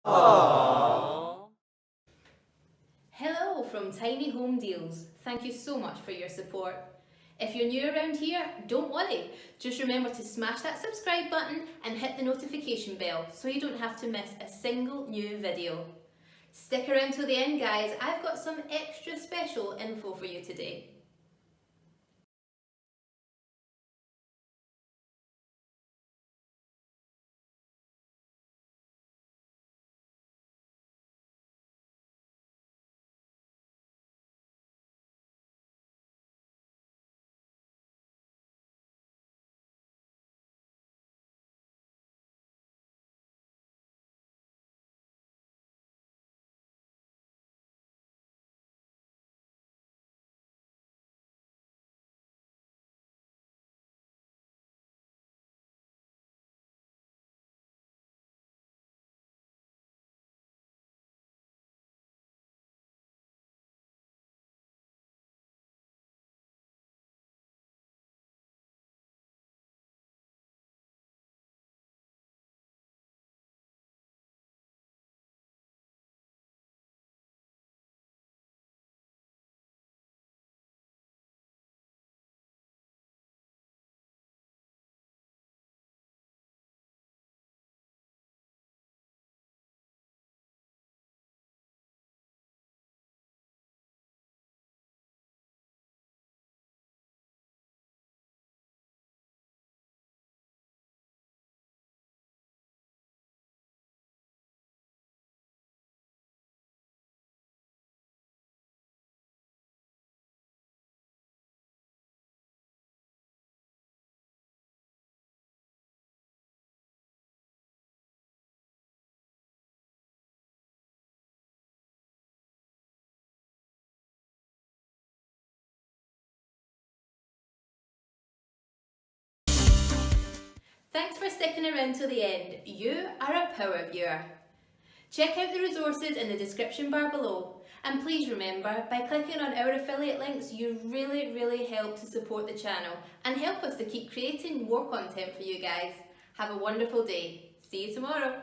Aww. Hello from Tiny Home Deals. Thank you so much for your support. If you're new around here, don't worry. Just remember to smash that subscribe button and hit the notification bell so you don't have to miss a single new video. Stick around till the end, guys. I've got some extra special info for you today. Thanks for sticking around till the end. You are a power viewer. Check out the resources in the description bar below. And please remember, by clicking on our affiliate links, you really help to support the channel and help us to keep creating more content for you guys. Have a wonderful day. See you tomorrow.